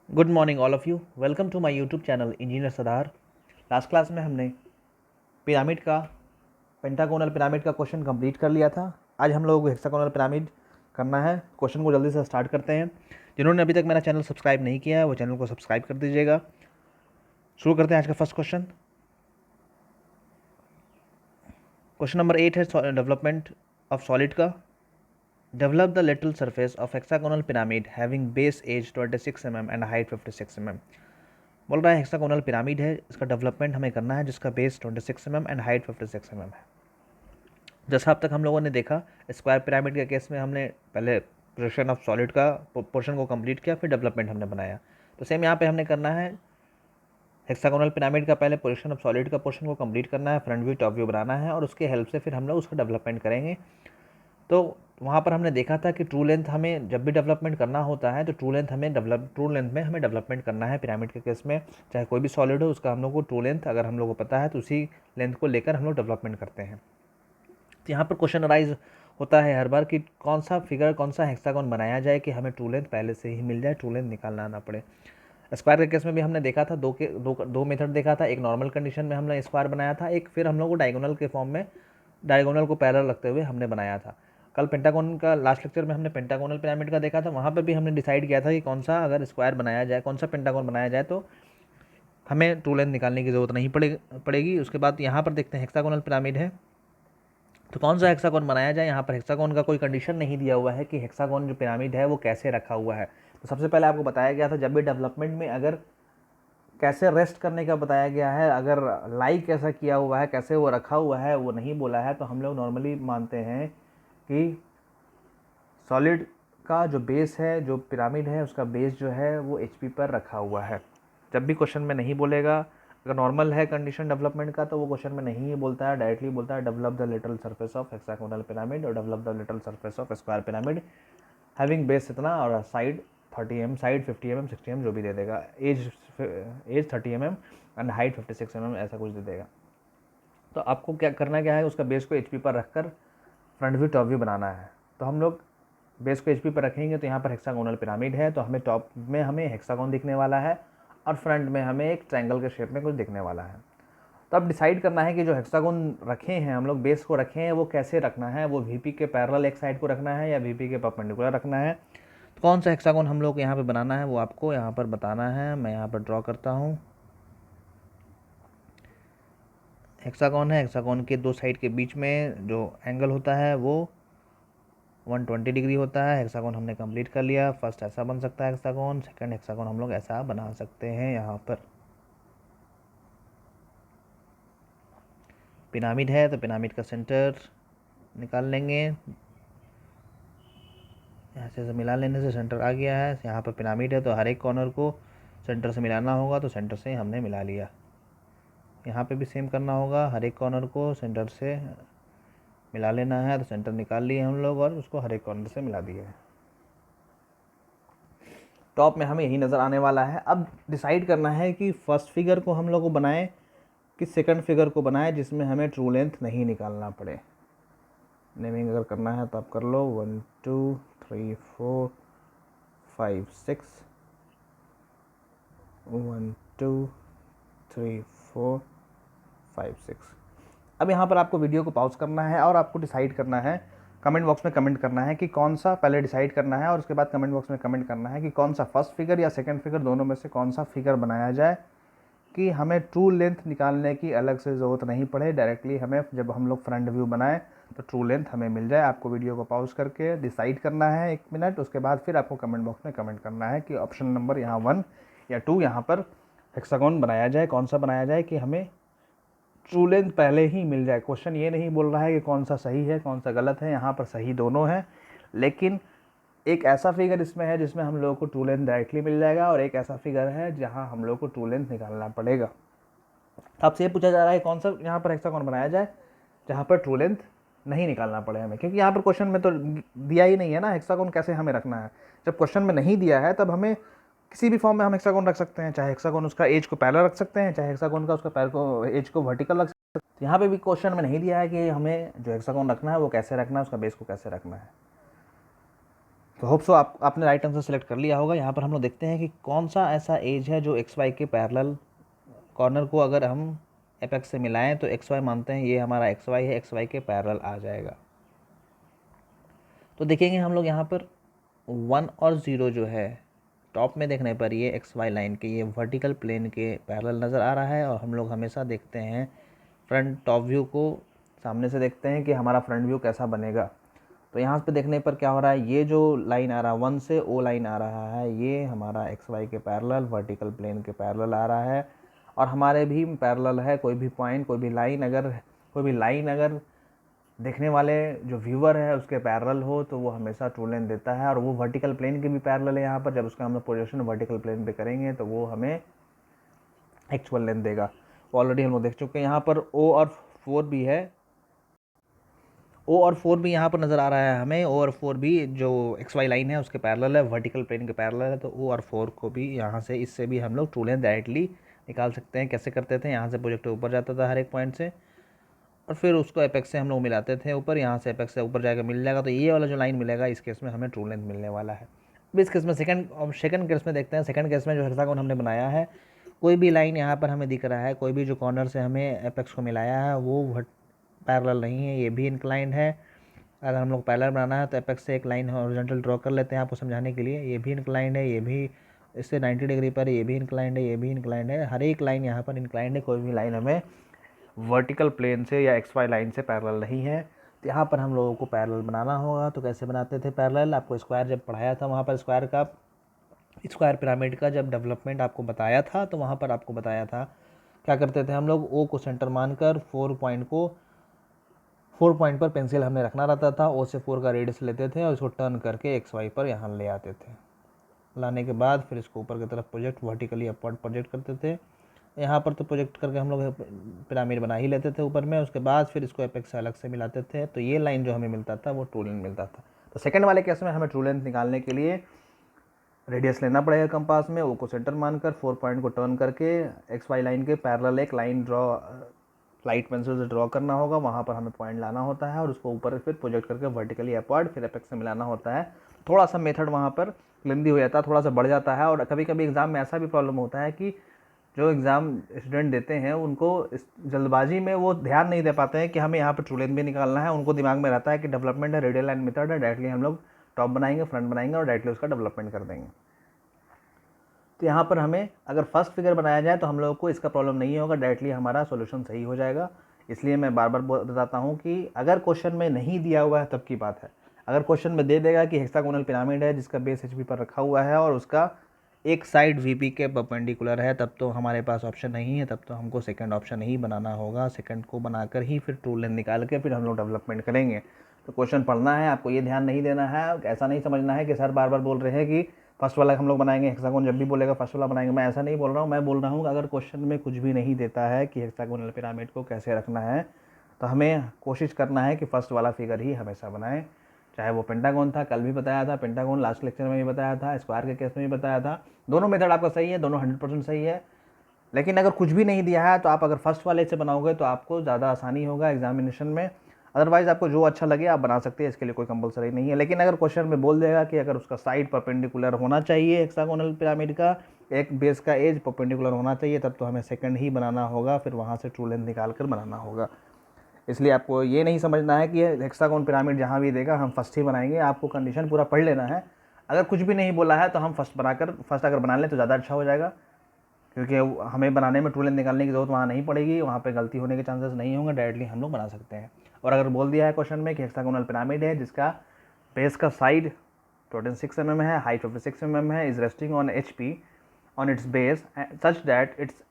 Good morning all of you. Welcome to my YouTube channel engineer Sadar. Last class में हमने pyramid का pentagonal pyramid का question complete कर लिया था। आज हम लोगों को हेक्सागोनल पिरामिड करना है। क्वेश्चन को जल्दी से स्टार्ट करते हैं। जिन्होंने अभी तक मेरा चैनल सब्सक्राइब नहीं किया है वो चैनल को सब्सक्राइब कर दीजिएगा। शुरू करते हैं आज का फर्स्ट क्वेश्चन। क्वेश्चन नंबर 8 है डेवलपमेंट ऑफ सॉलिड का। Develop the little surface of hexagonal pyramid having base edge 26 mm and height 56 mm। बोल रहा है हेक्सागोनल पिरामिड है, इसका डेवलपमेंट हमें करना है जिसका base 26 mm and height 56 mm है। जैसा अब तक हम लोगों ने देखा, स्क्वायर पिरामिड के केस में हमने पहले पोजीशन ऑफ सॉलिड का पोर्शन को कंप्लीट किया, फिर डेवलपमेंट हमने बनाया। तो सेम यहाँ पे हमने करना है हेक्सागोनल पिरामिड का पहले पोजीशन ऑफ सॉलिड का पोर्शन को कंप्लीट करना है, फ्रंट व्यू टॉप व्यू बनाना है और उसके हेल्प से फिर हम लोग उसका डेवलपमेंट करेंगे। तो वहाँ पर हमने देखा था कि ट्रू लेंथ हमें जब भी डेवलपमेंट करना होता है तो ट्रू लेंथ में हमें डेवलपमेंट करना है। पिरामिड के केस में चाहे कोई भी सॉलिड हो उसका हम लोग को ट्रू लेंथ अगर हम लोग को पता है तो उसी लेंथ को लेकर हम लोग डेवलपमेंट करते हैं। तो यहाँ पर क्वेश्चन अराइज होता है हर बार कि कौन सा फिगर कौन सा हेक्सागोन बनाया जाए कि हमें ट्रू लेंथ पहले से ही मिल जाए, ट्रू लेंथ निकालना ना पड़े। स्क्वायर के केस में भी हमने देखा था, दो मेथड देखा था। एक नॉर्मल कंडीशन में हमने स्क्वायर बनाया था, एक फिर हम लोग को डायगोनल के फॉर्म में डायगोनल को पैरेलल रखते हुए हमने बनाया था। कल पेंटागोन का लास्ट लेक्चर में हमने पेंटागोनल पिरामिड का देखा था। वहाँ पर भी हमने डिसाइड किया था कि कौन सा अगर स्क्वायर बनाया जाए, कौन सा पेंटागोन बनाया जाए तो हमें ट्रू लेंथ निकालने की ज़रूरत नहीं पड़ेगी। उसके बाद यहाँ पर देखते हैं हेक्सागोनल पिरामिड है तो कौन सा हेक्सागोन बनाया जाए। यहाँ पर हेक्सागोन का कोई कंडीशन नहीं दिया हुआ है कि हेक्सागोन जो पिरामिड है वो कैसे रखा हुआ है। तो सबसे पहले आपको बताया गया था जब भी डेवलपमेंट में अगर कैसे रेस्ट करने का बताया गया है, अगर लाई कैसा किया हुआ है, कैसे वो रखा हुआ है वो नहीं बोला है, तो हम लोग नॉर्मली मानते हैं कि सॉलिड का जो बेस है, जो पिरामिड है उसका बेस जो है वो एचपी पर रखा हुआ है। जब भी क्वेश्चन में नहीं बोलेगा, अगर नॉर्मल है कंडीशन डेवलपमेंट का तो वो क्वेश्चन में नहीं बोलता है, डायरेक्टली बोलता है develop the little surface of hexagonal pyramid और develop the little surface of square pyramid having base इतना और side 30 mm, side 50 mm, 60 mm जो भी दे देगा। As 30 mm and height 56 mm ऐसा कुछ दे देगा। तो आपको क्या है, उसका बेस को एचपी पर रखकर फ्रंट व्यू टॉप व्यू बनाना है। तो हम लोग बेस को एचपी पर रखेंगे तो यहाँ पर हेक्सागोनल पिरामिड है तो हमें टॉप में हमें हेक्सागोन दिखने वाला है और फ्रंट में हमें एक ट्रायंगल के शेप में कुछ दिखने वाला है। तो अब डिसाइड करना है कि जो हेक्सागोन रखे हैं हम लोग, बेस को रखे हैं, वो कैसे रखना है। वो वीपी के पैरेलल एक साइड को रखना है या वीपी के परपेंडिकुलर रखना है। तो कौन सा हेक्सागोन हम लोग यहाँ पे बनाना है वो आपको यहाँ पर बताना है। मैं यहाँ पर ड्रॉ करता हूँ। हेक्सागोन है, हेक्सागोन के दो साइड के बीच में जो एंगल होता है वो 120 डिग्री होता है। हेक्सागोन हमने कंप्लीट कर लिया। फर्स्ट ऐसा बन सकता है हेक्सागोन, सेकंड हेक्सागोन हम लोग ऐसा बना सकते हैं। यहाँ पर पिरामिड है तो पिरामिड का सेंटर निकाल लेंगे। ऐसे से मिला लेने से सेंटर आ गया है। यहाँ पर पिरामिड है तो हर एक कॉर्नर को सेंटर से मिलाना होगा, तो सेंटर से हमने मिला लिया। यहाँ पे भी सेम करना होगा, हर एक कॉर्नर को सेंटर से मिला लेना है। तो सेंटर निकाल लिए हम लोग और उसको हर एक कॉर्नर से मिला दिए। टॉप में हमें यही नज़र आने वाला है। अब डिसाइड करना है कि फर्स्ट फिगर को हम लोग को बनाएं कि सेकंड फिगर को बनाएं जिसमें हमें ट्रू लेंथ नहीं निकालना पड़े। नेमिंग अगर करना है तो आप कर लो। 1 2 3 4 5 6 1 2 3 4 5 6। अब यहाँ पर आपको वीडियो को पॉज करना है और आपको डिसाइड करना है, कमेंट बॉक्स में कमेंट करना है कि कौन सा, पहले डिसाइड करना है और उसके बाद कमेंट बॉक्स में कमेंट करना है कि कौन सा फर्स्ट फिगर या सेकंड फिगर दोनों में से कौन सा फिगर बनाया जाए कि हमें ट्रू लेंथ निकालने की अलग से ज़रूरत नहीं पड़े। डायरेक्टली हमें जब हम लोग फ्रंट व्यू बनाएं तो ट्रू लेंथ हमें मिल जाए। आपको वीडियो को पॉज करके डिसाइड करना है 1 मिनट, उसके बाद फिर आपको कमेंट बॉक्स में कमेंट करना है कि ऑप्शन नंबर यहाँ 1 या 2 यहाँ पर हेक्सागोन बनाया जाए, कौन सा बनाया जाए कि हमें ट्रू लेंथ पहले ही मिल जाए। क्वेश्चन ये नहीं बोल रहा है कि कौन सा सही है कौन सा गलत है, यहाँ पर सही दोनों है, लेकिन एक ऐसा फिगर इसमें है जिसमें हम लोगों को ट्रू लेंथ डायरेक्टली मिल जाएगा और एक ऐसा फिगर है जहाँ हम लोग को ट्रू लेंथ निकालना पड़ेगा। तो आपसे ये पूछा जा रहा है कौन सा यहाँ पर हेक्सागोन बनाया जाए जहाँ पर ट्रू लेंथ नहीं निकालना पड़े हमें, क्योंकि यहाँ पर क्वेश्चन में तो दिया ही नहीं है ना हेक्सागोन कैसे हमें रखना है। जब क्वेश्चन में नहीं दिया है तब हमें किसी भी फॉर्म में हम हेक्सागोन रख सकते हैं, चाहे हेक्सागोन उसका एज को पैरेलल रख सकते हैं, चाहे हेक्सागोन का उसका पैर को एज को वर्टिकल रख सकते हैं। तो यहाँ पे भी क्वेश्चन में नहीं दिया है कि हमें जो हेक्सागोन रखना है वो कैसे रखना है, उसका बेस को कैसे रखना है। तो होप सो आपने राइट आंसर सेलेक्ट कर लिया होगा। यहाँ पर हम लोग देखते हैं कि कौन सा ऐसा एज है जो एक्स वाई के पैरेलल, कॉर्नर को अगर हम एपेक्स से मिलाएं तो एक्स वाई मानते हैं ये हमारा एक्स वाई है, एक्स वाई के पैरेलल आ जाएगा। तो देखेंगे हम लोग यहाँ पर 1 और 0 जो है टॉप में देखने पर ये एक्स वाई लाइन के ये वर्टिकल प्लेन के पैरेलल नज़र आ रहा है। और हम लोग हमेशा देखते हैं फ्रंट टॉप व्यू को सामने से देखते हैं कि हमारा फ्रंट व्यू कैसा बनेगा। तो यहाँ पे देखने पर क्या हो रहा है, ये जो लाइन आ रहा है 1 से ओ लाइन आ रहा है, ये हमारा एक्स वाई के पैरेलल वर्टिकल प्लेन के पैरेलल आ रहा है। और हमारे भी पैरेलल है, कोई भी पॉइंट, कोई भी लाइन अगर देखने वाले जो व्यूअर है उसके पैरेलल हो तो वो हमेशा ट्रू लेंथ देता है। और वो वर्टिकल प्लेन के भी पैरेलल है यहाँ पर, जब उसका हम लोग प्रोजेक्शन वर्टिकल प्लेन पे करेंगे तो वो हमें एक्चुअल लेंथ देगा। ऑलरेडी हम लोग देख चुके हैं। यहाँ पर ओ और 4 भी है, ओ और 4 भी यहाँ पर नज़र आ रहा है हमें। ओ और 4 भी जो एक्स वाई लाइन है उसके पैरेलल है, वर्टिकल प्लेन के पैरेलल है। तो ओ और 4 को भी यहाँ से, इससे भी हम लोग ट्रू लेंथ डायरेक्टली निकाल सकते हैं। कैसे करते थे, यहाँ से प्रोजेक्टर ऊपर जाता था हर एक पॉइंट से और फिर उसको एपेक्स से हम लोग मिलाते थे ऊपर, यहाँ से एपेक्स से ऊपर जाकर मिल जाएगा। तो ये वाला जो लाइन मिलेगा इस केस में हमें ट्रू लेंथ मिलने वाला है। अब इस केस में सेकंड केस में देखते हैं। सेकंड केस में जो हेक्सागोन हमने बनाया है, कोई भी लाइन यहाँ पर हमें दिख रहा है, कोई भी जो कॉर्नर से हमें एपेक्स को मिलाया है वो पैरेलल नहीं है, ये भी इंक्लाइंड है। अगर हम लोग पैरेलल बनाना है तो एपेक्स से एक लाइन हॉरिजॉन्टल ड्रॉ कर लेते हैं आपको समझाने के लिए। ये भी इंक्लाइंड है, ये भी इससे 90 डिग्री पर, ये भी इंक्लाइंड है, ये भी इंक्लाइंड है। हर एक लाइन यहाँ पर इंक्लाइंड है, कोई भी लाइन हमें वर्टिकल प्लेन से या एक्स वाई लाइन से पैरेलल नहीं है। तो यहाँ पर हम लोगों को पैरेलल बनाना होगा। तो कैसे बनाते थे पैरेलल, आपको स्क्वायर जब पढ़ाया था वहाँ पर स्क्वायर पिरामिड का जब डेवलपमेंट आपको बताया था तो वहाँ पर आपको बताया था क्या करते थे हम लोग, ओ को सेंटर मानकर 4 पॉइंट पर पेंसिल हमने रखना रहता था। ओ से 4 का रेडियस लेते थे और इसको टर्न करके एक्स वाई पर यहाँ ले आते थे। लाने के बाद फिर इसको ऊपर की तरफ वर्टिकली अपवर्ड प्रोजेक्ट करते थे। यहाँ पर तो प्रोजेक्ट करके हम लोग पिरामिड बना ही लेते थे ऊपर में। उसके बाद फिर इसको एपेक्स से अलग से मिलाते थे। तो ये लाइन जो हमें मिलता था वो ट्रू लेंथ मिलता था। तो सेकंड वाले केस में हमें ट्रू लेंथ निकालने के लिए रेडियस लेना पड़ेगा कंपास में, ओ को सेंटर मानकर 4 पॉइंट को टर्न करके एक्स वाई लाइन के पैरेलल एक लाइन लाइट पेंसिल से ड्रॉ करना होगा। वहाँ पर हमें पॉइंट लाना होता है और उसको ऊपर फिर प्रोजेक्ट करके वर्टिकली अपवर्ड फिर एपेक्स से मिलाना होता है। थोड़ा सा मेथड वहाँ पर लेंदी हो जाता है, थोड़ा सा बढ़ जाता है। और कभी कभी एग्जाम में ऐसा भी प्रॉब्लम होता है कि जो एग्ज़ाम स्टूडेंट देते हैं उनको इस जल्दबाजी में वो ध्यान नहीं दे पाते हैं कि हमें यहाँ पर ट्रू लेंथ भी निकालना है। उनको दिमाग में रहता है कि डेवलपमेंट है, रेडियल लाइन मेथड है, डायरेक्टली हम लोग टॉप बनाएंगे, फ्रंट बनाएंगे और डायरेक्टली उसका डेवलपमेंट कर देंगे। तो यहाँ पर हमें अगर फर्स्ट फिगर बनाया जाए तो हम लोगों को इसका प्रॉब्लम नहीं होगा, डायरेक्टली हमारा सोल्यूशन सही हो जाएगा। इसलिए मैं बार बार बताता हूँ कि अगर क्वेश्चन में नहीं दिया हुआ है तब की बात है। अगर क्वेश्चन में दे देगा कि हेक्सागोनल पिरामिड है जिसका बेस एचपी पर रखा हुआ है और उसका एक साइड वीपी के परपेंडिकुलर है, तब तो हमारे पास ऑप्शन नहीं है, तब तो हमको सेकंड ऑप्शन ही बनाना होगा। सेकंड को बनाकर ही फिर ट्रू लेंथ निकाल के फिर हम लोग डेवलपमेंट करेंगे। तो क्वेश्चन पढ़ना है, आपको ये ध्यान नहीं देना है। ऐसा नहीं समझना है कि सर बार बार बोल रहे हैं कि फर्स्ट वाला हम लोग बनाएंगे, हेक्सागोन जब भी बोलेगा फर्स्ट वाला बनाएंगे। मैं ऐसा नहीं बोल रहा हूँ, मैं बोल रहा हूँ अगर क्वेश्चन में कुछ भी नहीं देता है कि हेक्सागोनल पिरामिड को कैसे रखना है तो हमें कोशिश करना है कि फर्स्ट वाला फिगर ही हमेशा बनाएं। चाहे वो पेंटागोन था, कल भी बताया था, पेंटागोन लास्ट लेक्चर में भी बताया था, स्क्वायर के केस में भी बताया था। दोनों मेथड आपका सही है, दोनों 100% सही है। लेकिन अगर कुछ भी नहीं दिया है तो आप अगर फर्स्ट वाले से बनाओगे तो आपको ज़्यादा आसानी होगा एग्जामिनेशन में। अदरवाइज आपको जो अच्छा लगे आप बना सकते हैं, इसके लिए कोई कंपलसरी नहीं है। लेकिन अगर क्वेश्चन में बोल देगा कि अगर उसका साइड परपेंडिकुलर होना चाहिए हेक्सागोनल पिरामिड का, एक बेस का एज परपेंडिकुलर होना चाहिए, तब तो हमें सेकंड ही बनाना होगा, फिर वहाँ से ट्रू लेंथ निकाल कर बनाना होगा। इसलिए आपको ये नहीं समझना है कि हेक्सागोन पिरामिड जहाँ भी देगा हम फर्स्ट ही बनाएंगे। आपको कंडीशन पूरा पढ़ लेना है। अगर कुछ भी नहीं बोला है तो हम फर्स्ट अगर बना लें तो ज़्यादा अच्छा हो जाएगा, क्योंकि हमें बनाने में ट्रू लेंथ निकालने की जरूरत वहाँ नहीं पड़ेगी, वहाँ पे गलती होने के चांसेस नहीं होंगे, डायरेक्टली हम लोग बना सकते हैं। और अगर बोल दिया है क्वेश्चन में कि हेक्सागोनल पिरामिड है जिसका बेस का साइड 26 mm है, हाइट 56 mm है, is resting on HP on its base such that its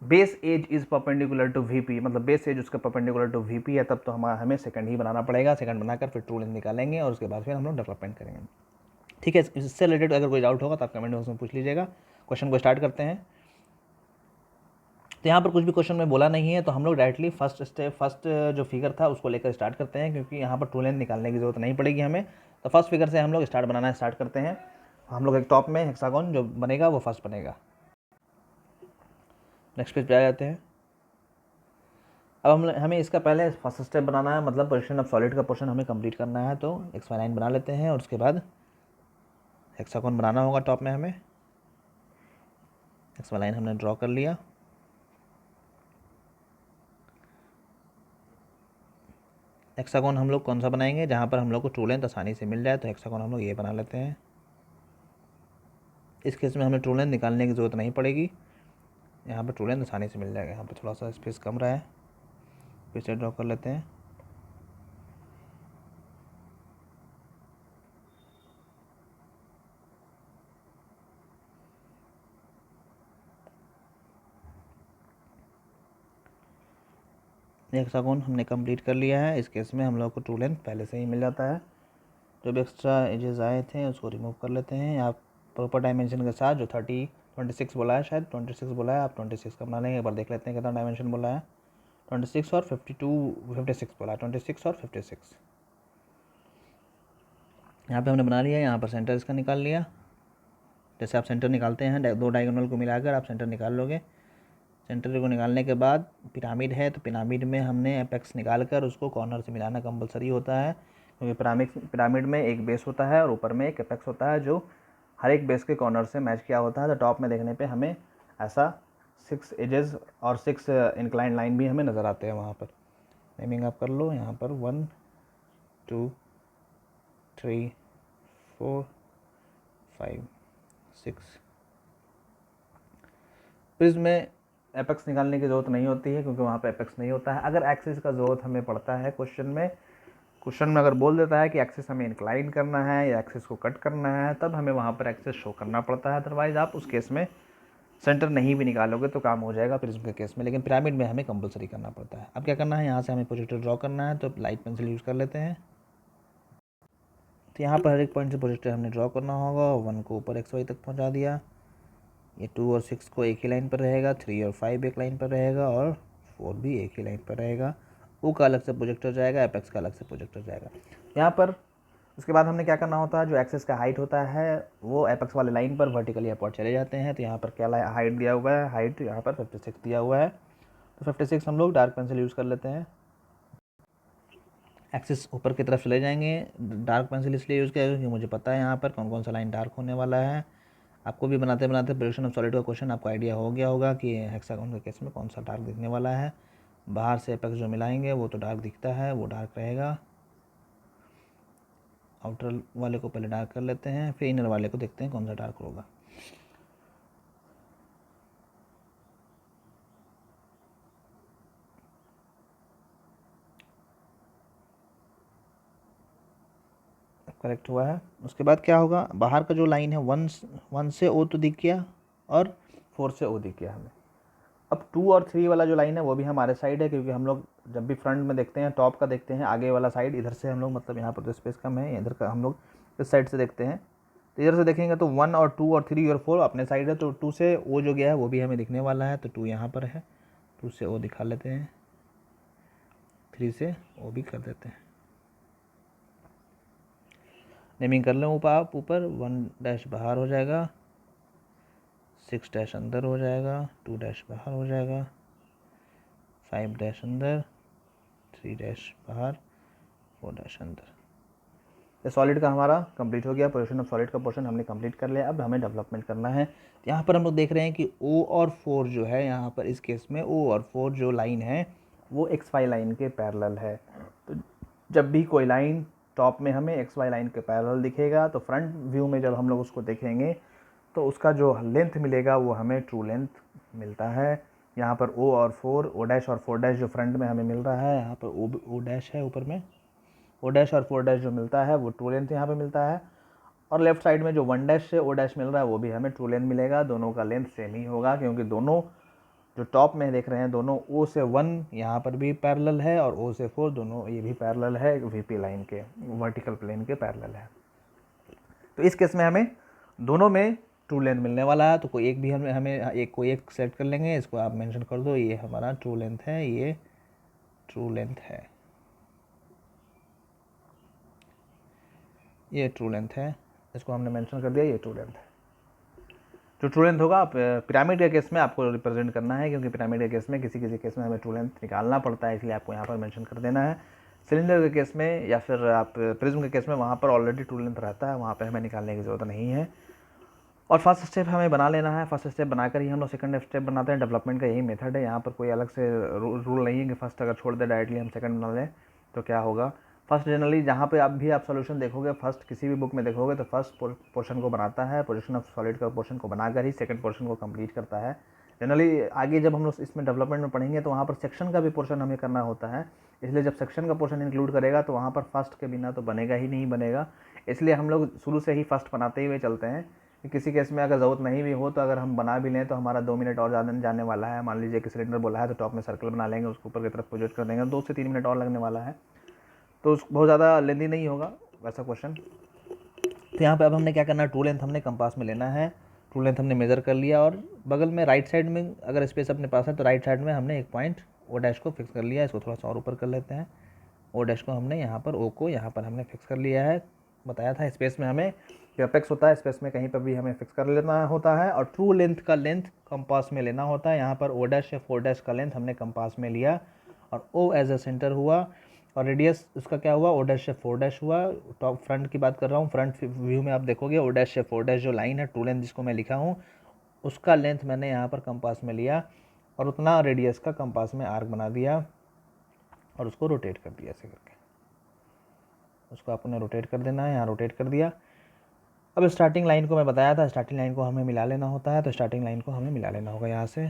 base edge is perpendicular to VP, मतलब बेस एज उसका परपेंडिकुलर टू VP है, तब तो हमें सेकंड ही बनाना पड़ेगा। सेकंड बनाकर फिर ट्रू लेंथ निकालेंगे और उसके बाद फिर हम लोग डेवलपमेंट करेंगे। ठीक है, इससे रिलेटेड अगर कोई डाउट होगा तो आप कमेंट बॉक्स में पूछ लीजिएगा। क्वेश्चन को स्टार्ट करते हैं। तो यहाँ पर कुछ भी क्वेश्चन में बोला नहीं है तो हम लोग डायरेक्टली फर्स्ट जो फिगर था उसको लेकर स्टार्ट करते हैं, क्योंकि यहाँ पर ट्रू लेंथ निकालने की जरूरत नहीं पड़ेगी हमें। तो फर्स्ट फिगर से हम लोग बनाना स्टार्ट करते हैं। हम लोग एक टॉप में हेक्सागोन जो बनेगा वो फर्स्ट बनेगा। नेक्स्ट पेज पे आ जाते हैं। अब हमें इसका पहले फर्स्ट स्टेप बनाना है, मतलब पोजीशन ऑफ सॉलिड का पोर्शन हमें कंप्लीट करना है। तो एक्स वाई लाइन बना लेते हैं और उसके बाद हेक्सागोन बनाना होगा टॉप में हमें। एक्स वाई लाइन हमने ड्रॉ कर लिया। हेक्सागोन हम लोग कौन सा बनाएंगे, जहाँ पर हम लोग को ट्रू लेंथ आसानी से मिल जाए, तो हेक्सागोन हम लोग ये बना लेते हैं। इस केस में हमें ट्रू लेंथ निकालने की ज़रूरत नहीं पड़ेगी, यहाँ पर ट्रू लेंथ आसानी से मिल जाएगा। यहाँ पर थोड़ा सा स्पेस कम रहा है, फिर से ड्रॉ कर लेते हैं। हेक्सागोन हमने कंप्लीट कर लिया है। इस केस में हम लोग को ट्रू लेंथ पहले से ही मिल जाता है। जो भी एक्स्ट्रा एजेस आए थे उसको रिमूव कर लेते हैं। आप प्रॉपर डायमेंशन के साथ, जो 26 बोला है, शायद 26 बोला है, आप 26 का बना लेंगे। एक बार देख लेते हैं कितना डायमेंशन बोला है। 26 और 56 बोला है, 26 और 56 यहाँ पे हमने बना लिया। यहाँ पर सेंटर इसका निकाल लिया। जैसे आप सेंटर निकालते हैं, दो डायगोनल को मिलाकर आप सेंटर निकाल लोगे। सेंटर को निकालने के बाद पिरामिड है, तो पिरामिड में हमने एपेक्स निकाल कर उसको कॉर्नर से मिलाना कंपलसरी होता है, क्योंकि पिरामिड में एक बेस होता है और ऊपर में एक एपेक्स होता है जो हर एक बेस के कॉर्नर से मैच किया होता है। तो टॉप में देखने पे हमें ऐसा 6 एजेस और 6 इंक्लाइन लाइन भी हमें नज़र आते हैं वहाँ पर। नेमिंग आप कर लो। यहाँ पर 1 2 3 4 5 6। प्रिज्म में एपेक्स निकालने की ज़रूरत नहीं होती है, क्योंकि वहाँ पे एपेक्स नहीं होता है। अगर एक्सिस का ज़रूरत हमें पड़ता है क्वेश्चन में अगर बोल देता है कि एक्सिस हमें इंक्लाइन करना है या एक्सिस को कट करना है, तब हमें वहाँ पर एक्सिस शो करना पड़ता है। अदरवाइज़ आप उस केस में सेंटर नहीं भी निकालोगे तो काम हो जाएगा प्रिज्म के केस में, लेकिन पिरामिड में हमें कंपलसरी करना पड़ता है। अब क्या करना है, यहाँ से हमें प्रोजेक्टर ड्रॉ करना है, तो लाइट पेंसिल यूज़ कर लेते हैं। तो यहाँ पर हर एक पॉइंट से प्रोजेक्टर हमने ड्रॉ करना होगा। 1 को ऊपर XY तक पहुँचा दिया। ये 2 और 6 को एक ही लाइन पर रहेगा, 3 और 5 एक लाइन पर रहेगा, और 4 भी एक ही लाइन पर रहेगा। ओ का अलग से प्रोजेक्टर जाएगा, एपेक्स का अलग से प्रोजेक्टर जाएगा। यहाँ पर उसके बाद हमने क्या करना होता है, जो एक्सेस का हाइट होता है वो एपेक्स वाले लाइन पर वर्टिकली अपवर्ड चले जाते हैं। तो यहाँ पर क्या हाइट दिया हुआ है, हाइट यहाँ पर 56 दिया हुआ है। तो 56 हम लोग डार्क पेंसिल यूज़ कर लेते हैं। एक्सेस ऊपर की तरफ चले जाएंगे। डार्क पेंसिल इसलिए यूज़ किया क्योंकि मुझे पता है यहाँ पर कौन कौन सा लाइन डार्क होने वाला है। आपको भी बनाते बनाते प्रोजेक्शन ऑफ सॉलिड का क्वेश्चन आपको आइडिया हो गया होगा कि हेक्सागोन के केस में कौन सा डार्क दिखने वाला है। बाहर से एपेक्स जो मिलाएंगे वो तो डार्क दिखता है, वो डार्क रहेगा। आउटर वाले को पहले डार्क कर लेते हैं, फिर इनर वाले को देखते हैं कौन सा डार्क होगा। करेक्ट हुआ है। उसके बाद क्या होगा, बाहर का जो लाइन है 1 से O तो दिख गया और 4 से O दिख गया हमें। अब 2 और 3 वाला जो लाइन है वो भी हमारे साइड है, क्योंकि हम लोग जब भी फ्रंट में देखते हैं, टॉप का देखते हैं, आगे वाला साइड इधर से हम लोग, मतलब यहाँ पर तो स्पेस कम है, इधर का हम लोग इस साइड से देखते हैं। तो इधर से देखेंगे तो 1 और 2 और 3 और 4 अपने साइड है, तो 2 से O जो गया है वो भी हमें दिखने वाला है। तो 2 यहाँ पर है, 2 से O दिखा लेते हैं, 3 से O भी कर देते हैं। नेमिंग कर लें ऊपर आप। ऊपर 1 डैश बाहर हो जाएगा, 6 डैश अंदर हो जाएगा, 2 डैश बाहर हो जाएगा, 5 डैश अंदर, 3 डैश बाहर, 4 डैश अंदर। ये सॉलिड का हमारा कंप्लीट हो गया। पोजीशन ऑफ सॉलिड का पोर्शन हमने कंप्लीट कर लिया। अब हमें डेवलपमेंट करना है। यहाँ पर हम लोग देख रहे हैं कि O और 4 जो है, यहाँ पर इस केस में O और 4 जो लाइन है वो XY लाइन के पैरेलल है। तो जब भी कोई लाइन टॉप में हमें XY लाइन के पैरेलल दिखेगा, तो फ्रंट व्यू में जब हम लोग उसको देखेंगे तो उसका जो लेंथ मिलेगा वो हमें ट्रू लेंथ मिलता है। यहाँ पर O और 4, O डैश और 4 डैश जो फ्रंट में हमें मिल रहा है, यहाँ पर O डैश है ऊपर में, O डैश और 4 डैश जो मिलता है वो ट्रू लेंथ यहाँ पे मिलता है। और लेफ्ट साइड में जो 1 डैश से O डैश मिल रहा है वो भी हमें ट्रू लेंथ मिलेगा। दोनों का लेंथ सेम ही होगा, क्योंकि दोनों जो टॉप में देख रहे हैं दोनों O से 1 यहाँ पर भी पैरेलल है और O से 4 दोनों ये भी पैरेलल है, VP लाइन के वर्टिकल प्लेन के पैरेलल है। तो इस केस में हमें दोनों में ट्रू लेंथ मिलने वाला है। तो कोई एक भी हमें कोई एक सेलेक्ट कर लेंगे, इसको आप मेंशन कर दो, ये हमारा ट्रू लेंथ है, ये ट्रू लेंथ है, ये ट्रू लेंथ है, इसको हमने मेंशन कर दिया, ये ट्रू लेंथ है। जो ट्रू लेंथ होगा पिरामिड के केस में आपको रिप्रेजेंट करना है, क्योंकि पिरामिड के केस में किसी किसी केस में हमें ट्रू लेंथ निकालना पड़ता है, इसलिए आपको यहाँ पर मेंशन कर देना है। सिलेंडर के केस में या फिर आप प्रिज्म के केस में वहाँ पर ऑलरेडी ट्रू लेंथ रहता है, वहाँ पर हमें निकालने की ज़रूरत नहीं है। और फर्स्ट स्टेप हमें बना लेना है, फर्स्ट स्टेप बनाकर ही हम लोग सेकंड स्टेप बनाते हैं। डेवलपमेंट का यही मेथड है, यहाँ पर कोई अलग से रूल नहीं है कि फर्स्ट अगर छोड़ दे डायरेक्टली हम सेकंड बना लें तो क्या होगा। फर्स्ट जनरली जहाँ पे आप सोल्यूशन देखोगे, फर्स्ट किसी भी बुक में देखोगे तो फर्स्ट पोर्शन को बनाता है, पोजीशन ऑफ सॉलिड का पोर्शन को बनाकर ही सेकंड पोर्शन को कंप्लीट करता है। जनरली आगे जब हम लोग इसमें डेवलपमेंट में पढ़ेंगे तो वहाँ पर सेक्शन का भी पोर्शन हमें करना होता है, इसलिए जब सेक्शन का पोर्शन इंक्लूड करेगा तो वहाँ पर फर्स्ट के बिना तो बनेगा ही नहीं बनेगा। इसलिए हम लोग शुरू से ही फर्स्ट बनाते हुए चलते हैं कि किसी केस में अगर ज़रूरत नहीं भी हो तो अगर हम बना भी लें तो हमारा 2 मिनट और ज़्यादा जाने वाला है। मान लीजिए कि सिलेंडर बोला है तो टॉप में सर्कल बना लेंगे, उसको ऊपर की तरफ प्रोजेक्ट कर देंगे, 2 से 3 मिनट और लगने वाला है, तो बहुत ज़्यादा लेंदी नहीं होगा वैसा क्वेश्चन। तो यहाँ पे अब हमने क्या करना है, ट्रू लेंथ हमने कंपास में लेना है, ट्रू लेंथ हमने मेज़र कर लिया और बगल में राइट साइड में अगर स्पेस अपने पास है तो राइट साइड में हमने एक पॉइंट ओ डैश को फिक्स कर लिया। इसको थोड़ा सा और ऊपर कर लेते हैं, ओ डैश को हमने यहाँ पर ओ को यहाँ पर हमने फिक्स कर लिया है। बताया था स्पेस में हमें एपेक्स होता है, स्पेस में कहीं पर भी हमें फिक्स कर लेना होता है। और ट्रू लेंथ का लेंथ कंपास में लेना होता है। यहाँ पर ओ डैश या 4 डैश का लेंथ हमने कंपास में लिया और ओ एज अ सेंटर हुआ और रेडियस उसका क्या हुआ, ओ डैश से 4 डैश हुआ। टॉप फ्रंट की बात कर रहा हूँ, फ्रंट व्यू में आप देखोगे ओ डैश से 4 डैश जो लाइन है, ट्रू लेंथ जिसको मैं लिखा हूँ, उसका लेंथ मैंने यहाँ पर कंपास में लिया और उतना रेडियस का कंपास में आर्क बना दिया और उसको रोटेट कर दिया ऐसे करके। उसको आपने रोटेट कर देना है, यहाँ रोटेट कर दिया। अब स्टार्टिंग लाइन को मैं बताया था, स्टार्टिंग लाइन को हमें मिला लेना होता है, तो स्टार्टिंग लाइन को हमें मिला लेना होगा यहाँ से।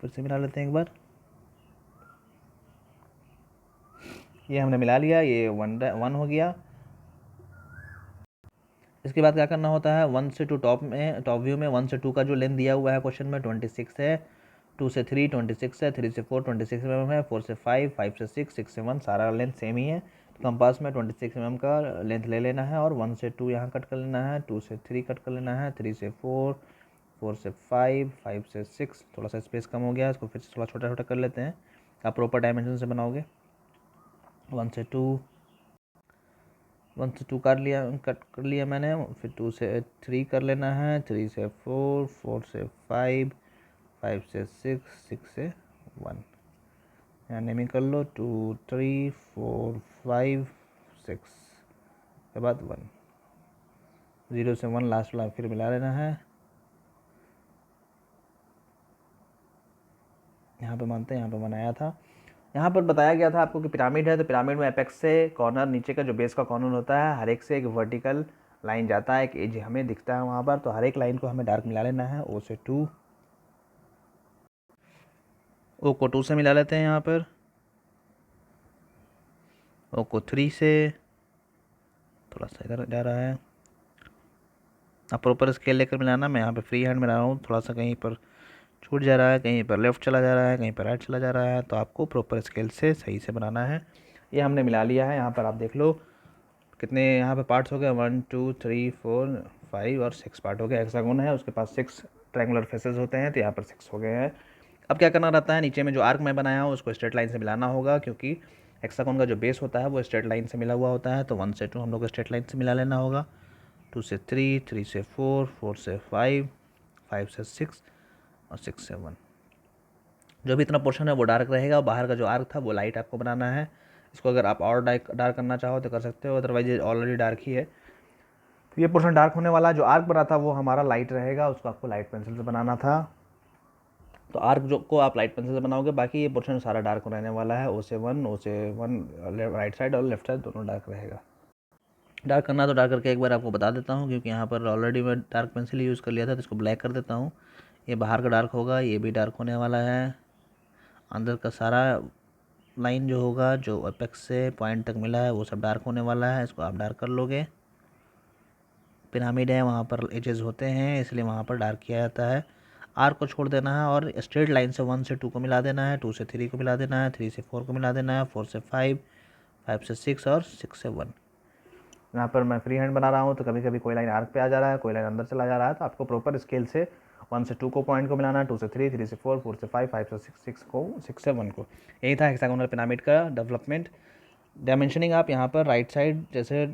फिर से मिला लेते हैं एक बार, ये हमने मिला लिया, ये 1 हो गया। इसके बाद क्या करना होता है, 1 से 2 टॉप व्यू में 1 से 2 का जो लेंथ दिया हुआ है क्वेश्चन में 26 है, 2 से 3 26 है, 3 से 4 26 mm है, 4 से 5 5 से 6 6 से 1 सारा लेंथ सेम ही है। तो कंपास में 26 mm का लेंथ ले लेना है और 1 से 2 यहाँ कट कर लेना है, 2 से 3 कट कर लेना है, 3 से 4 4 से 5 5 से 6, थोड़ा सा स्पेस कम हो गया, इसको फिर से थोड़ा छोटा छोटा कर लेते हैं। आप प्रॉपर डायमेंशन से बनाओगे। 1 से 2 कट कर लिया मैंने, फिर 2 से 3 कर लेना है, 3 से 4 4 से 5 5 से 6 6 से 1, यहाँ नेमिंग कर लो, 2 3 4 5 6 के बाद 1, 0 से 1 लास्ट वाला फिर मिला लेना है। यहाँ पे मानते हैं, यहाँ पे बनाया था, यहाँ पर बताया गया था आपको कि पिरामिड है, तो पिरामिड में एपेक्स से कॉर्नर नीचे का जो बेस का कॉर्नर होता है, हर एक से एक वर्टिकल लाइन जाता है, एक एज हमें दिखता है वहाँ पर, तो हर एक लाइन को हमें डार्क मिला लेना है। ओ से 2, ओ को 2 से मिला लेते हैं यहाँ पर, ओ को 3 से, थोड़ा सा इधर जा रहा है, आप प्रॉपर स्केल लेकर मिलाना। मैं यहाँ पे फ्री हैंड मिला रहा हूँ, थोड़ा सा कहीं पर छूट जा रहा है, कहीं पर लेफ़्ट चला जा रहा है, कहीं पर राइट चला जा रहा है, तो आपको प्रॉपर स्केल से सही से बनाना है। ये हमने मिला लिया है। यहाँ पर आप देख लो कितने यहाँ पे पार्ट्स हो गए, 1 2 3 4 5 और 6 पार्ट हो गए। हेक्सागोन है, उसके पास 6 ट्रायंगुलर फेसेस होते हैं, तो यहाँ पर 6 हो गए हैं। अब क्या करना रहता है, नीचे में जो आर्क मैं बनाया हूँ उसको स्ट्रेट लाइन से मिलाना होगा, क्योंकि हेक्सागोन का जो बेस होता है वो स्ट्रेट लाइन से मिला हुआ होता है। तो 1 से 2 हम लोग को स्ट्रेट लाइन से मिला लेना होगा, 2 से 3 3 से 4 4 से 5 5 से 6 और 6 से 1। जो भी इतना पोर्शन है वो डार्क रहेगा, बाहर का जो आर्क था वो लाइट आपको बनाना है। इसको अगर आप और डार्क करना चाहो तो कर सकते हो, अदरवाइज ये ऑलरेडी डार्क ही है। तो ये पोर्शन डार्क होने वाला, जो आर्क बना था वो हमारा लाइट रहेगा, उसको आपको लाइट पेंसिल से बनाना था। तो आर्क जो को आप लाइट पेंसिल से बनाओगे, बाकी ये पोर्शन सारा डार्क रहने वाला है। ओ से 1 राइट साइड और लेफ्ट साइड दोनों डार्क रहेगा। डार्क करना तो डार्क करके एक बार आपको बता देता हूँ, क्योंकि यहाँ पर ऑलरेडी मैं डार्क पेंसिल यूज़ कर लिया था, तो इसको ब्लैक कर देता हूँ। ये बाहर का डार्क होगा, ये भी डार्क होने वाला है। अंदर का सारा लाइन जो होगा, जो अपेक्स से पॉइंट तक मिला है, वो सब डार्क होने वाला है, इसको आप डार्क कर लोगे। पिरामिड है, वहाँ पर एजेस होते हैं, इसलिए वहाँ पर डार्क किया जाता है। आर को छोड़ देना है और स्ट्रेट लाइन से 1 से 2 को मिला देना है, 2 से 3 को मिला देना है, 3 से 4 को मिला देना है, 4 से 5 5 से 6 और 6 से 1। यहाँ पर मैं फ्री हैंड बना रहा हूँ, तो कभी कभी कोई लाइन आर्क पे आ जा रहा है, कोई लाइन अंदर चला जा रहा है, तो आपको प्रॉपर स्केल से 1 से 2 को पॉइंट को मिलाना, 2 से 3, 3 से 4, 4 से 5, 5 से 6, 6 को, 6 से 1 को। यही था हेक्सागोनल पिरामिड का डेवलपमेंट। डायमेंशनिंग आप यहाँ पर राइट साइड जैसे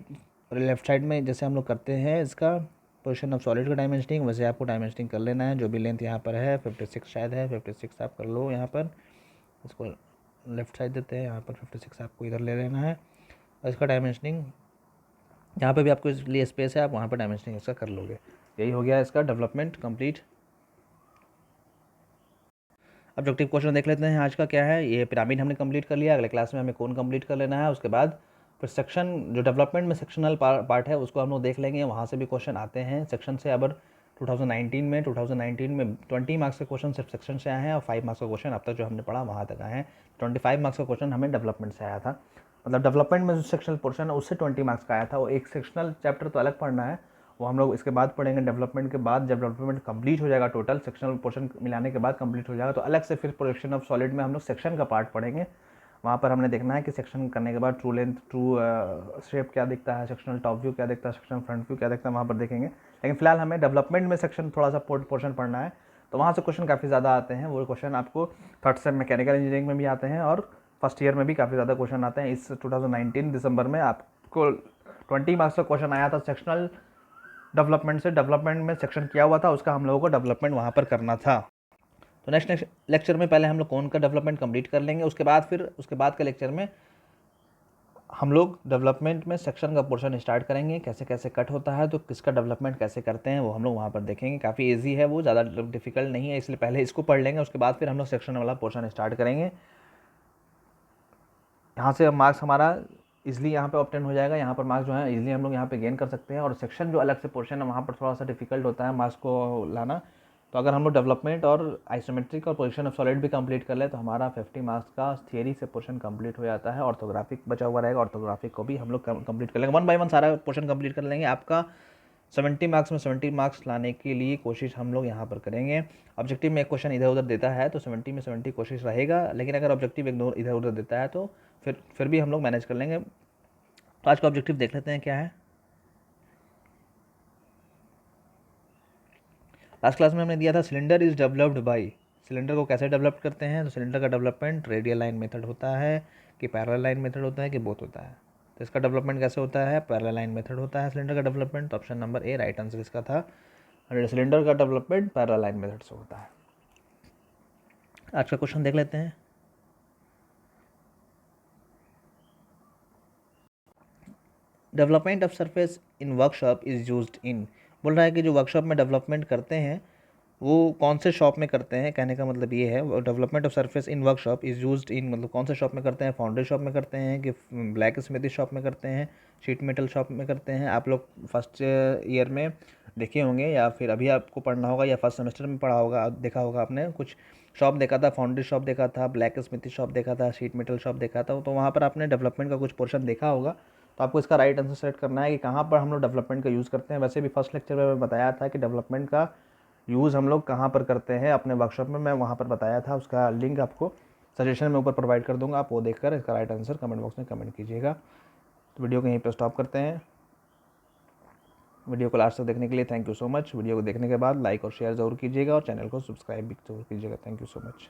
लेफ्ट साइड में जैसे हम लोग करते हैं इसका पोजीशन ऑफ सॉलिड का डायमेंशनिंग, वैसे आपको डायमेंशनिंग कर लेना है। जो भी लेंथ यहाँ पर है 56 शायद है, 56 आप कर लो। यहाँ पर इसको लेफ्ट साइड देते हैं, यहाँ पर 56 आपको इधर ले लेना है। और इसका डायमेंशनिंग यहाँ पे भी आपको इसलिए स्पेस है, आप वहाँ पर डायमेंशनिंग इसका कर लोगे। यही हो गया इसका डेवलपमेंट कंप्लीट। ऑब्जेक्टिव क्वेश्चन देख लेते हैं आज का क्या है। ये पिरामिड हमने कंप्लीट कर लिया, अगले क्लास में हमें कोन कंप्लीट कर लेना है। उसके बाद फिर सेक्शन जो डेवलपमेंट में सेक्शनल पार्ट है उसको हम लोग देख लेंगे, वहाँ से भी क्वेश्चन आते हैं सेक्शन से। अब 2019 में 20 मार्क्स के क्वेश्चन सिर्फ सेक्शन से आए हैं और 5 मार्क्स का क्वेश्चन अब तक जो हमने पढ़ा वहाँ तक आए हैं। 25 मार्क्स का क्वेश्चन हमें डेवलपमेंट से आया था, मतलब डेवलपमेंट में जो सेक्शनल पोर्शन है उससे 20 मार्क्स का आया था। वो एक सेक्शनल चैप्टर तो अलग पढ़ना है, वो हम लोग इसके बाद पढ़ेंगे। डेवलपमेंट के बाद जब डेवलपमेंट कंप्लीट हो जाएगा, टोटल सेक्शनल पोर्शन मिलाने के बाद कंप्लीट हो जाएगा, तो अलग से फिर प्रोजेक्शन ऑफ सॉलिड में हम लोग सेक्शन का पार्ट पढ़ेंगे। वहाँ पर हमने देखना है कि सेक्शन करने के बाद ट्रू लेंथ, ट्रू शेप क्या दिखता है, सेक्शनल टॉप व्यू क्या दिखता है, सेक्शनल फ्रंट व्यू क्या दिखता है, वहाँ पर देखेंगे। लेकिन फिलहाल हमें डेवलपमेंट में सेक्शन थोड़ा सा पोर्शन पढ़ना है, तो वहाँ से क्वेश्चन काफ़ी ज़्यादा आते हैं। वो क्वेश्चन आपको थर्ड सेम मैकेनिकल इंजीनियरिंग में भी आते हैं और फर्स्ट ईयर में भी काफ़ी ज़्यादा क्वेश्चन आते हैं। इस 2019 दिसंबर में आपको 20 मार्क्स का क्वेश्चन आया था सेक्शनल डेवलपमेंट से। डेवलपमेंट में सेक्शन किया हुआ था, उसका हम लोगों को डेवलपमेंट वहाँ पर करना था। तो नेक्स्ट लेक्चर में पहले हम लोग कौन का डेवलपमेंट कंप्लीट कर लेंगे, उसके बाद के लेक्चर में हम लोग डेवलपमेंट में सेक्शन का पोर्शन स्टार्ट करेंगे, कैसे कैसे कट होता है, तो किसका डेवलपमेंट कैसे करते हैं वो हम लोग वहाँ पर देखेंगे। काफ़ी इजी है वो, ज़्यादा डिफिकल्ट नहीं है, इसलिए पहले इसको पढ़ लेंगे, उसके बाद फिर हम लोग सेक्शन वाला पोर्शन स्टार्ट करेंगे। यहाँ से मार्क्स हमारा इजली यहाँ पे ऑब्टेन हो जाएगा। यहाँ पर मार्क्स जो है इजली हम लोग यहाँ पे गेन कर सकते हैं। और सेक्शन जो अलग से पोर्शन है वहाँ पर थोड़ा सा डिफिकल्ट होता है मार्क्स को लाना। तो अगर हम लोग डेवलपमेंट और आइसोमेट्रिक और पोजीशन ऑफ सॉलिड भी कंप्लीट कर ले तो हमारा 50 मार्क्स का थियरी से पोर्शन कंप्लीट हो जाता है। ऑर्थोग्राफिक बचा हुआ रहेगा, ऑर्थोग्राफिक को भी हम लोग कंप्लीट कर लेंगे। 1 बाय 1 सारा पोर्शन कंप्लीट कर लेंगे। आपका 70 मार्क्स में 70 मार्क्स लाने के लिए कोशिश हम लोग यहाँ पर करेंगे। ऑब्जेक्टिव में एक क्वेश्चन इधर उधर देता है तो 70 में 70 कोशिश रहेगा, लेकिन अगर ऑब्जेक्टिव इधर उधर देता है तो फिर भी हम लोग मैनेज कर लेंगे। तो आज का ऑब्जेक्टिव देख लेते हैं क्या है। लास्ट क्लास में हमने दिया था cylinder is developed by. Cylinder को कैसे डेवलप करते हैं, तो सिलेंडर का डेवलपमेंट रेडियल लाइन मेथड होता है कि पैरेलल लाइन मेथड होता है कि बोथ होता है। तो इसका डेवलपमेंट कैसे होता है, पैरेलल लाइन मेथड होता है सिलेंडर का डेवलपमेंट। तो option number A right answer इसका था। सिलेंडर का डेवलपमेंट पैरेलल लाइन मेथड से होता है। आज का क्वेश्चन देख लेते हैं। Development of surface in workshop is used in. बोल रहा है कि जो वर्कशॉप में डेवलपमेंट करते हैं वो कौन से शॉप में करते हैं। कहने का मतलब ये है development of surface in workshop is used in, मतलब कौन से शॉप में करते हैं। फाउंड्री शॉप में करते हैं कि ब्लैक स्मिथी शॉप में करते हैं, शीट मेटल शॉप में करते हैं। आप लोग फर्स्ट ईयर में देखे होंगे या फिर अभी आपको पढ़ना होगा या फर्स्ट सेमेस्टर में पढ़ा होगा, देखा होगा आपने। कुछ शॉप देखा था, फाउंड्री शॉप देखा था, ब्लैक स्मिथी शॉप देखा था, शीट मेटल शॉप देखा था। तो वहाँ पर आपने डेवलपमेंट का कुछ पोर्शन देखा होगा। तो आपको इसका राइट आंसर सेलेक्ट करना है कि कहाँ पर हम लोग डेवलपमेंट का यूज़ करते हैं। वैसे भी फर्स्ट लेक्चर में मैं बताया था कि डेवलपमेंट का यूज़ हम लोग कहाँ पर करते हैं अपने वर्कशॉप में, मैं वहाँ पर बताया था। उसका लिंक आपको सजेशन में ऊपर प्रोवाइड कर दूँगा, आप वो देखकर इसका राइट आंसर कमेंट बॉक्स में कमेंट कीजिएगा। तो वीडियो को यहीं पर स्टॉप करते हैं। वीडियो को लास्ट तक देखने के लिए thank you so much. Video को देखने के बाद लाइक और शेयर ज़रूर कीजिएगा और चैनल को सब्सक्राइब भी जरूर कीजिएगा। Thank you so much.